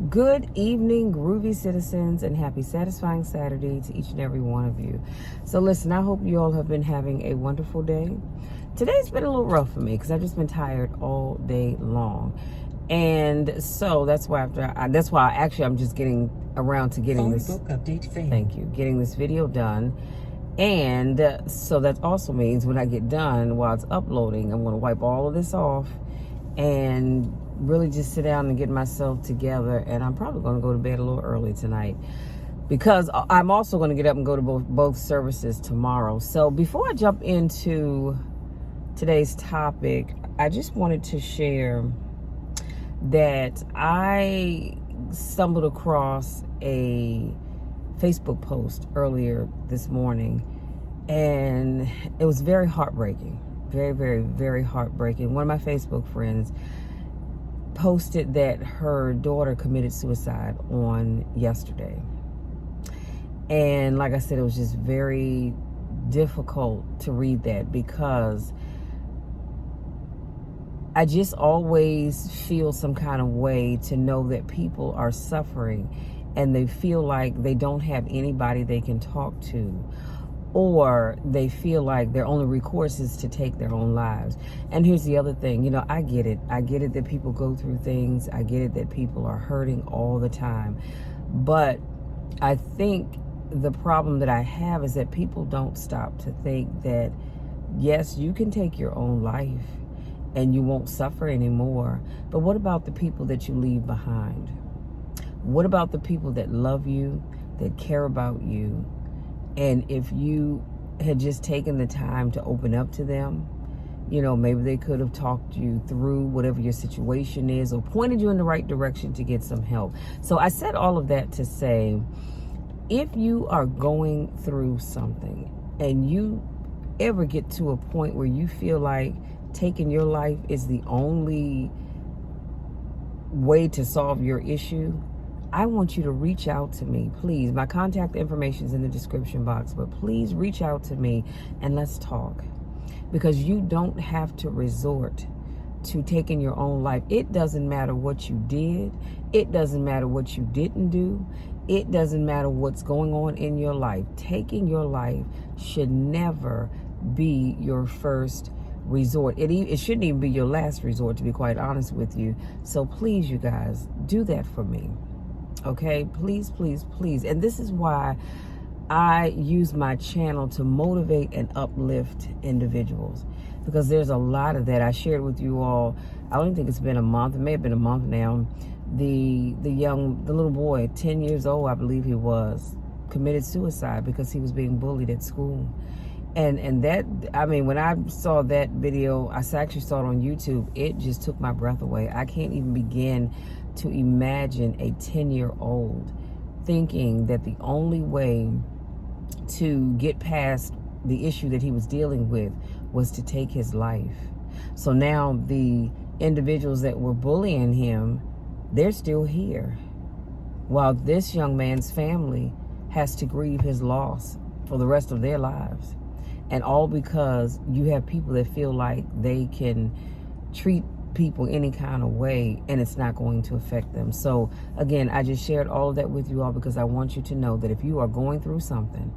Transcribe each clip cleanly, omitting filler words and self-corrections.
Good evening, groovy citizens, and happy satisfying Saturday to each and every one of you. So listen, I hope you all have been having a wonderful day. Today's been a little rough for me because I've just been tired all day long. And so that's why I'm just getting around to getting this book update. Thank you. Getting this video done. And so that also means when I get done while it's uploading, I'm going to wipe all of this off and really just sit down and get myself together. And I'm probably going to go to bed a little early tonight because I'm also going to get up and go to both services tomorrow. So before I jump into today's topic, I just wanted to share that I stumbled across a Facebook post earlier this morning, and it was very heartbreaking. Very, very, very heartbreaking. One of my Facebook friends posted that her daughter committed suicide on yesterday. And like I said, it was just very difficult to read that because I just always feel some kind of way to know that people are suffering and they feel like they don't have anybody they can talk to, or they feel like their only recourse is to take their own lives. And here's the other thing, I get it. I get it that people go through things. I get it that people are hurting all the time. But I think the problem that I have is that people don't stop to think that, yes, you can take your own life and you won't suffer anymore. But what about the people that you leave behind? What about the people that love you, that care about you? And if you had just taken the time to open up to them, maybe they could have talked you through whatever your situation is or pointed you in the right direction to get some help. So I said all of that to say, if you are going through something and you ever get to a point where you feel like taking your life is the only way to solve your issue, I want you to reach out to me, please. My contact information is in the description box, but please reach out to me and let's talk. Because you don't have to resort to taking your own life. It doesn't matter what you did. It doesn't matter what you didn't do. It doesn't matter what's going on in your life. Taking your life should never be your first resort. It shouldn't even be your last resort, to be quite honest with you. So please, you guys, do that for me. Okay, please, please, please. And this is why I use my channel to motivate and uplift individuals, because there's a lot of that. I shared with you all, I don't think it's been a month, it may have been a month now, the little boy, 10 years old, I believe he was, committed suicide because he was being bullied at school. And that, when I saw that video, I actually saw it on YouTube, it just took my breath away. I can't even begin to imagine a 10-year-old thinking that the only way to get past the issue that he was dealing with was to take his life. So now the individuals that were bullying him, they're still here, while this young man's family has to grieve his loss for the rest of their lives. And all because you have people that feel like they can treat people any kind of way and it's not going to affect them. So again, I just shared all of that with you all because I want you to know that if you are going through something,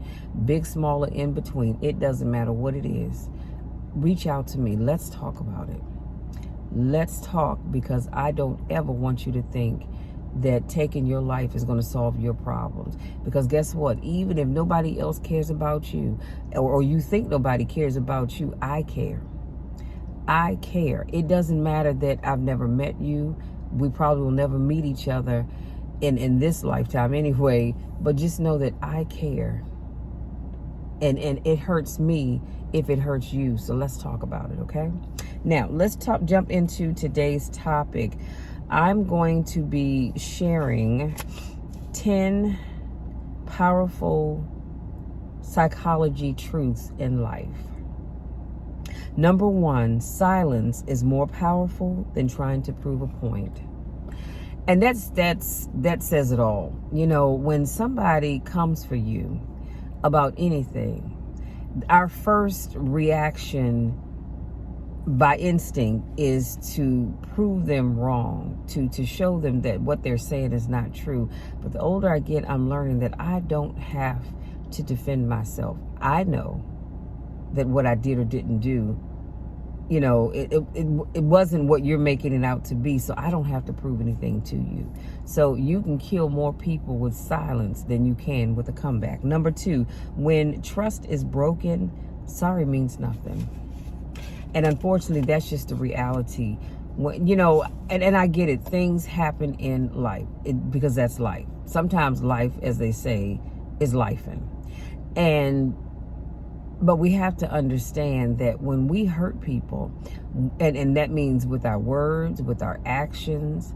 big, small, or in between, it doesn't matter what it is, reach out to me. Let's talk about it. Let's talk, because I don't ever want you to think that taking your life is going to solve your problems. Because guess what? Even if nobody else cares about you, or you think nobody cares about you, I care. I care. It doesn't matter that I've never met you. We probably will never meet each other in this lifetime anyway. But just know that I care. And it hurts me if it hurts you. So let's talk about it, okay? Now, let's jump into today's topic. I'm going to be sharing 10 powerful psychology truths in life. Number 1, silence is more powerful than trying to prove a point. And that says it all. When somebody comes for you about anything, our first reaction by instinct is to prove them wrong, to show them that what they're saying is not true. But the older I get, I'm learning that I don't have to defend myself. I know that what I did or didn't do, it wasn't what you're making it out to be, so I don't have to prove anything to you. So you can kill more people with silence than you can with a comeback. Number 2, when trust is broken, sorry means nothing. And unfortunately, that's just the reality. When, and I get it. Things happen in life because that's life. Sometimes life, as they say, is lifing. But we have to understand that when we hurt people, and that means with our words, with our actions,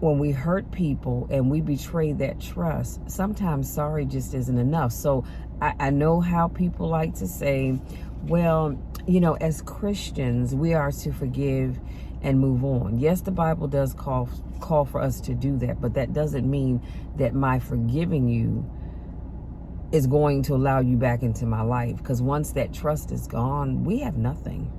when we hurt people and we betray that trust, sometimes sorry just isn't enough. So I know how people like to say, well, as Christians, we are to forgive and move on. Yes, the Bible does call for us to do that, but that doesn't mean that my forgiving you is going to allow you back into my life. Because once that trust is gone, we have nothing.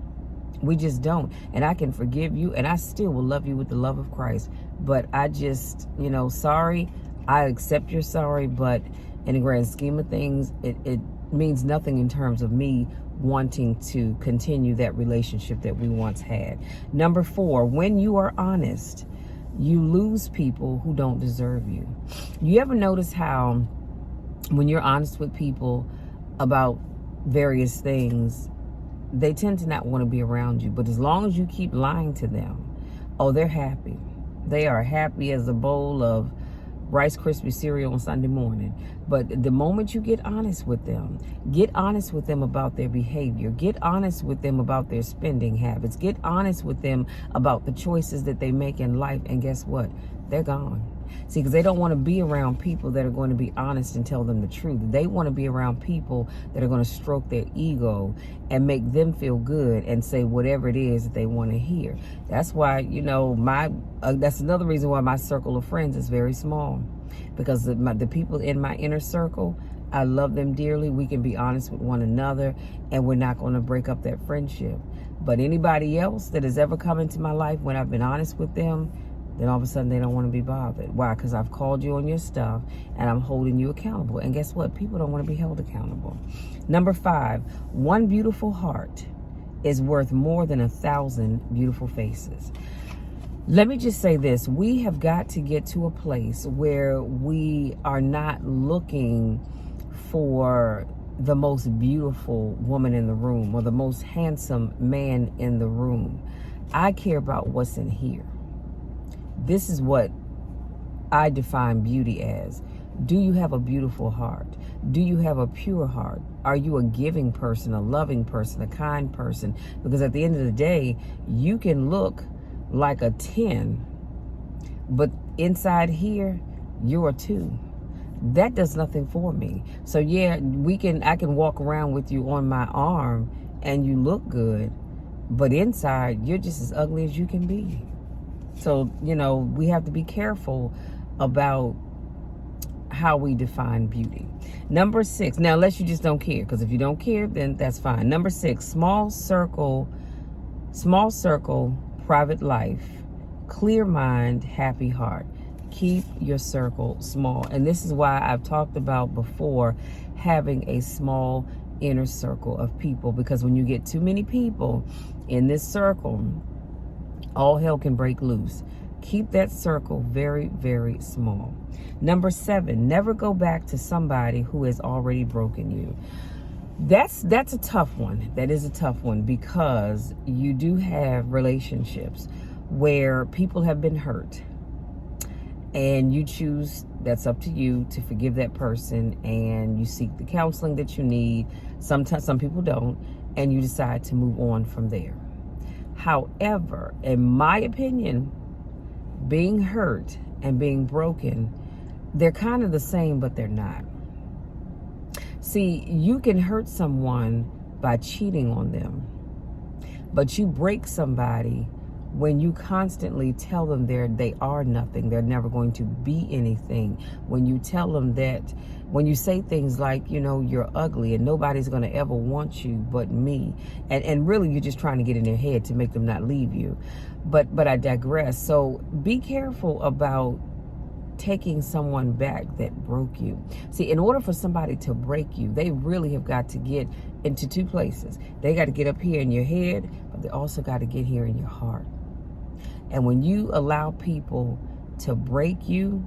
We just don't. And I can forgive you and I still will love you with the love of Christ. But I just, sorry, I accept your sorry, but in the grand scheme of things, it means nothing in terms of me wanting to continue that relationship that we once had. Number 4, when you are honest, you lose people who don't deserve you. You ever notice how when you're honest with people about various things, they tend to not want to be around you. But as long as you keep lying to them, they're happy. They are happy as a bowl of Rice Krispie cereal on Sunday morning. But the moment you get honest with them about their behavior, get honest with them about their spending habits, get honest with them about the choices that they make in life, and guess what? They're gone. See, because they don't want to be around people that are going to be honest and tell them the truth. They want to be around people that are going to stroke their ego and make them feel good and say whatever it is that they want to hear. That's why, that's another reason why my circle of friends is very small. Because the people in my inner circle, I love them dearly. We can be honest with one another and we're not going to break up that friendship. But anybody else that has ever come into my life when I've been honest with them, then all of a sudden they don't want to be bothered. Why? Because I've called you on your stuff and I'm holding you accountable. And guess what? People don't want to be held accountable. Number 5, one beautiful heart is worth more than 1,000 beautiful faces. Let me just say this. We have got to get to a place where we are not looking for the most beautiful woman in the room or the most handsome man in the room. I care about what's in here. This is what I define beauty as. Do you have a beautiful heart? Do you have a pure heart? Are you a giving person, a loving person, a kind person? Because at the end of the day, you can look like a 10, but inside here, you're a 2. That does nothing for me. So yeah, I can walk around with you on my arm and you look good, but inside, you're just as ugly as you can be. So, we have to be careful about how we define beauty. Number 6, now unless you just don't care, because if you don't care, then that's fine. Number 6, small circle, private life, clear mind, happy heart. Keep your circle small. And this is why I've talked about before having a small inner circle of people, because when you get too many people in this circle, all hell can break loose. Keep that circle very, very small. Number 7, never go back to somebody who has already broken you. That's a tough one. That is a tough one, because you do have relationships where people have been hurt and you choose, that's up to you, to forgive that person, and you seek the counseling that you need. Sometimes some people don't, and you decide to move on from there. However, in my opinion, being hurt and being broken, they're kind of the same, but they're not. See, you can hurt someone by cheating on them, but you break somebody when you constantly tell them they are nothing, they're never going to be anything, when you tell them that, when you say things like, you're ugly and nobody's going to ever want you but me, and really you're just trying to get in their head to make them not leave you. But I digress. So be careful about taking someone back that broke you. See, in order for somebody to break you, they really have got to get into two places. They got to get up here in your head, but they also got to get here in your heart. And when you allow people to break you,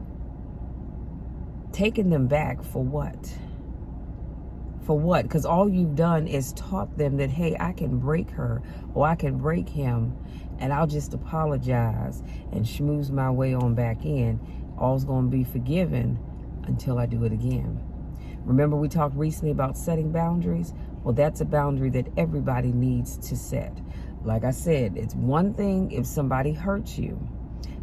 taking them back for what? For what? Because all you've done is taught them that, hey, I can break her or I can break him, and I'll just apologize and schmooze my way on back in. All's going to be forgiven until I do it again. Remember we talked recently about setting boundaries? Well, that's a boundary that everybody needs to set. Like I said, it's one thing if somebody hurts you,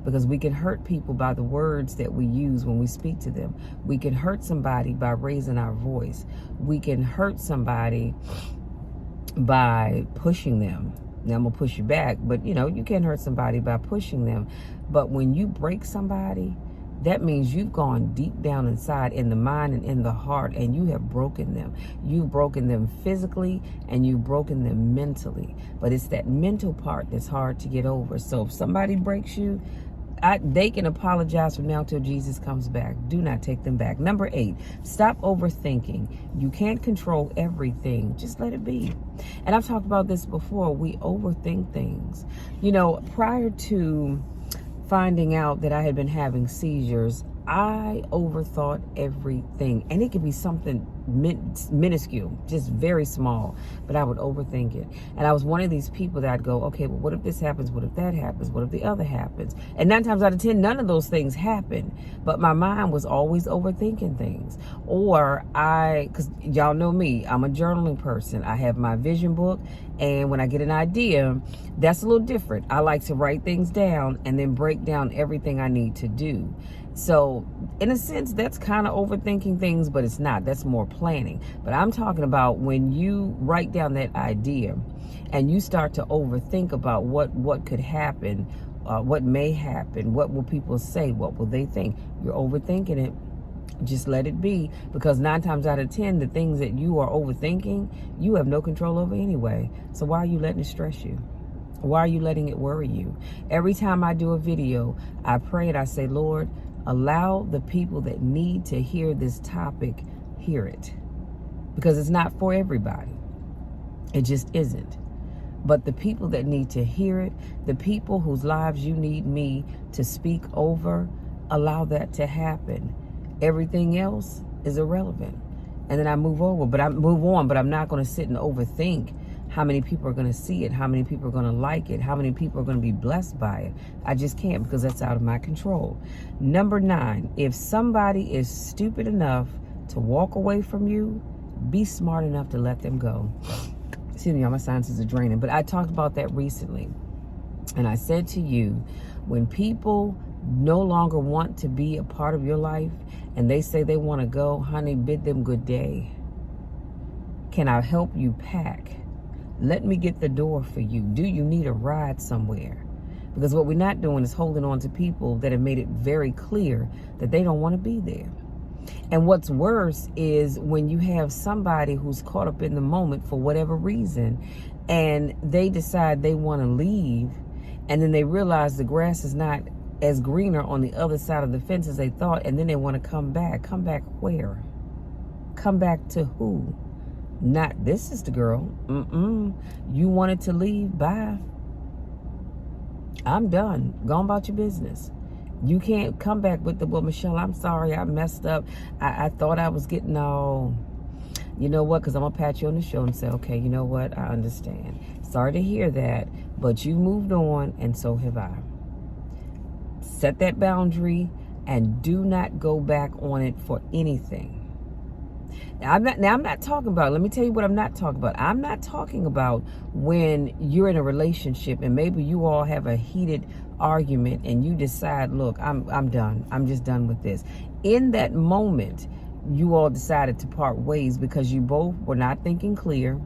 because we can hurt people by the words that we use when we speak to them. We can hurt somebody by raising our voice. We can hurt somebody by pushing them. Now I'm going to push you back, but you can hurt somebody by pushing them. But when you break somebody, that means you've gone deep down inside in the mind and in the heart, and you have broken them. You've broken them physically and you've broken them mentally. But it's that mental part that's hard to get over. So if somebody breaks you, they can apologize from now till Jesus comes back. Do not take them back. Number 8, stop overthinking. You can't control everything. Just let it be. And I've talked about this before. We overthink things. Prior to finding out that I had been having seizures, I overthought everything. And it could be something minuscule, just very small, but I would overthink it. And I was one of these people that I'd go, okay, well, what if this happens? What if that happens? What if the other happens? And 9 times out of 10, none of those things happen. But my mind was always overthinking things. Or because y'all know me, I'm a journaling person. I have my vision book. And when I get an idea, that's a little different. I like to write things down and then break down everything I need to do. So in a sense, that's kind of overthinking things, but it's not. That's more planning. But I'm talking about when you write down that idea and you start to overthink about what could happen, what may happen, what will people say, what will they think. You're overthinking it. Just let it be, because 9 times out of 10, the things that you are overthinking, you have no control over anyway. So why are you letting it stress you? Why are you letting it worry you? Every time I do a video, I pray and I say, Lord, allow the people that need to hear this topic hear it, because it's not for everybody. It just isn't. But the people that need to hear it, the people whose lives you need me to speak over, allow that to happen. Everything else is irrelevant. And then I move on, but I'm not going to sit and overthink how many people are going to see it, how many people are going to like it, how many people are going to be blessed by it. I just can't, because that's out of my control. Number 9, if somebody is stupid enough to walk away from you, be smart enough to let them go. Excuse me, all my sinuses are draining. But I talked about that recently. And I said to you, when people no longer want to be a part of your life and they say they want to go, honey, bid them good day. Can I help you pack? Let me get the door for you. Do you need a ride somewhere? Because what we're not doing is holding on to people that have made it very clear that they don't want to be there. And what's worse is when you have somebody who's caught up in the moment for whatever reason, and they decide they want to leave, and then they realize the grass is not as greener on the other side of the fence as they thought, and then they want to come back. Come back where? Come back to who? Not this is the girl. You wanted to leave? Bye. I'm done. Go on about your business. You can't come back with well, Michelle, I'm sorry, I messed up. I thought I was getting all, you know what, because I'm going to pat you on the shoulder and say, okay, you know what, I understand. Sorry to hear that, but you moved on, and so have I. Set that boundary and do not go back on it for anything. Now, I'm not talking about, let me tell you what I'm not talking about. I'm not talking about when you're in a relationship and maybe you all have a heated argument and you decide, look, I'm done. I'm just done with this. In that moment, you all decided to part ways because you both were not thinking clear.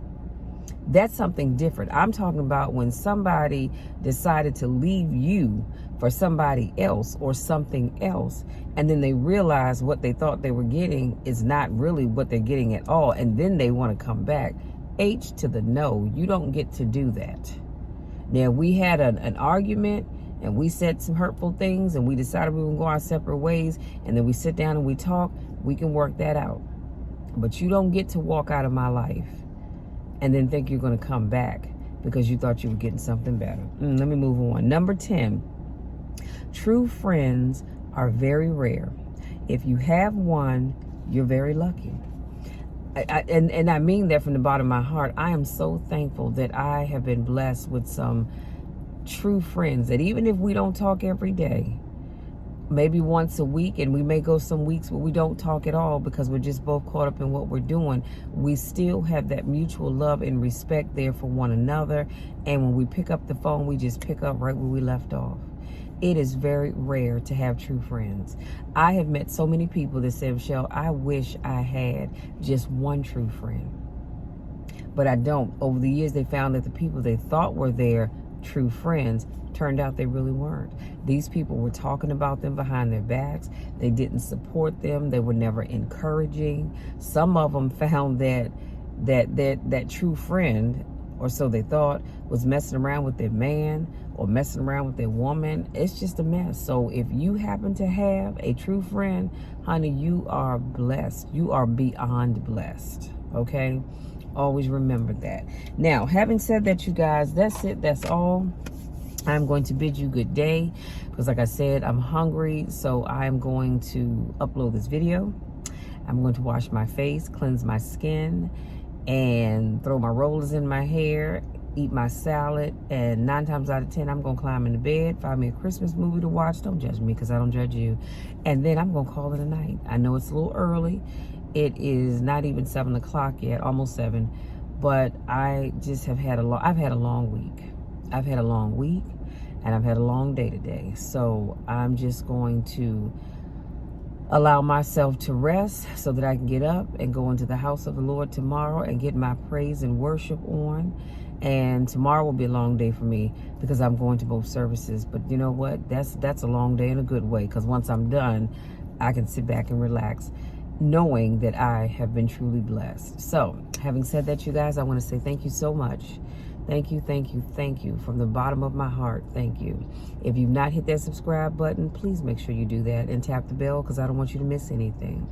That's something different. I'm talking about when somebody decided to leave you for somebody else or something else, and then they realize what they thought they were getting is not really what they're getting at all, and then they want to come back. H to the no. You don't get to do that. Now, we had an argument, and we said some hurtful things, and we decided we would go our separate ways, and then we sit down and we talk. We can work that out. But you don't get to walk out of my life and then think you're going to come back because you thought you were getting something better. Let me move on. Number 10, true friends are very rare. If you have one, you're very lucky. And I mean that from the bottom of my heart. I am so thankful that I have been blessed with some true friends that even if we don't talk every day, maybe once a week, and we may go some weeks where we don't talk at all because we're just both caught up in what we're doing, we still have that mutual love and respect there for one another. And when we pick up the phone, we just pick up right where we left off. It is very rare to have true friends. I have met so many people that say, Michelle, I wish I had just one true friend. But I don't. Over the years, they found that the people they thought were their true friends turned out they really weren't. These people were talking about them behind their backs. They didn't support them. They were never encouraging. Some of them found that true friend, or so they thought, was messing around with their man or messing around with their woman. It's just a mess. So if you happen to have a true friend, honey, you are blessed. You are beyond blessed. Okay? Always remember that. Now, having said that, you guys, that's it. That's all. I'm going to bid you good day because, like I said, I'm hungry. So I'm going to upload this video. I'm going to wash my face, cleanse my skin, and throw my rollers in my hair, eat my salad, and 9 times out of 10, I'm going to climb into bed, find me a Christmas movie to watch. Don't judge me because I don't judge you. And then I'm going to call it a night. I know it's a little early. It is not even 7 o'clock yet, almost 7. But I just have had I've had a long week. I've had a long week, and I've had a long day today. So I'm just going to allow myself to rest so that I can get up and go into the house of the Lord tomorrow and get my praise and worship on. And tomorrow will be a long day for me because I'm going to both services. But you know what? That's a long day in a good way, because once I'm done, I can sit back and relax knowing that I have been truly blessed. So having said that, you guys, I want to say thank you so much. Thank you, thank you, thank you from the bottom of my heart. Thank you. If you've not hit that subscribe button, please make sure you do that and tap the bell because I don't want you to miss anything.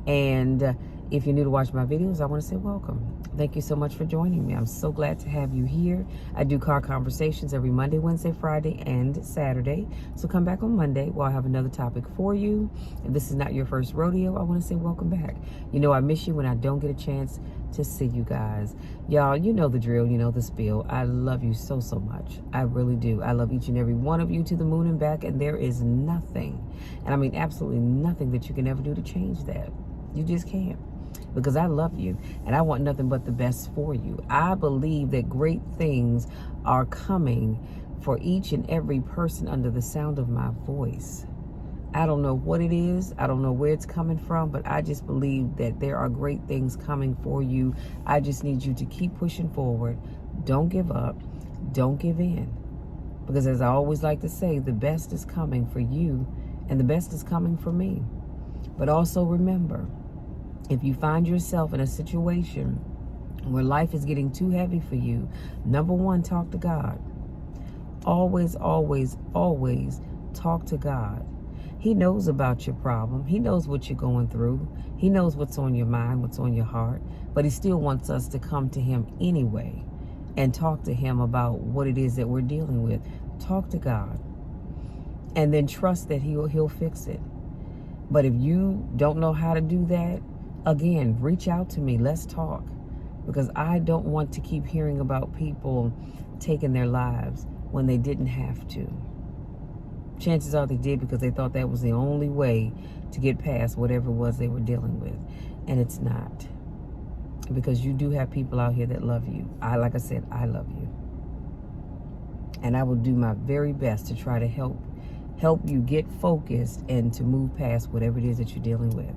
And if you're new to watch my videos, I want to say welcome. Thank you so much for joining me. I'm so glad to have you here. I do car conversations every Monday, Wednesday, Friday, and Saturday. So come back on Monday where I have another topic for you. If this is not your first rodeo, I want to say welcome back. You know I miss you when I don't get a chance to see you guys. Y'all, you know the drill, you know the spiel. I love you so, so much. I really do. I love each and every one of you to the moon and back, and there is nothing, and I mean absolutely nothing, that you can ever do to change that. You just can't. Because I love you and I want nothing but the best for you. I believe that great things are coming for each and every person under the sound of my voice. I don't know what it is. I don't know where it's coming from, but I just believe that there are great things coming for you. I just need you to keep pushing forward. Don't give up. Don't give in. Because as I always like to say, the best is coming for you and the best is coming for me. But also remember, if you find yourself in a situation where life is getting too heavy for you, number one, talk to God. Always, always, always talk to God. He knows about your problem. He knows what you're going through. He knows what's on your mind, what's on your heart. But he still wants us to come to him anyway and talk to him about what it is that we're dealing with. Talk to God. And then trust that he'll fix it. But if you don't know how to do that, again, reach out to me. Let's talk. Because I don't want to keep hearing about people taking their lives when they didn't have to. Chances are they did because they thought that was the only way to get past whatever it was they were dealing with. And it's not. Because you do have people out here that love you. Like I said, I love you. And I will do my very best to try to help you get focused and to move past whatever it is that you're dealing with.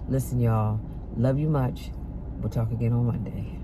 Listen, y'all. Love you much. We'll talk again on Monday.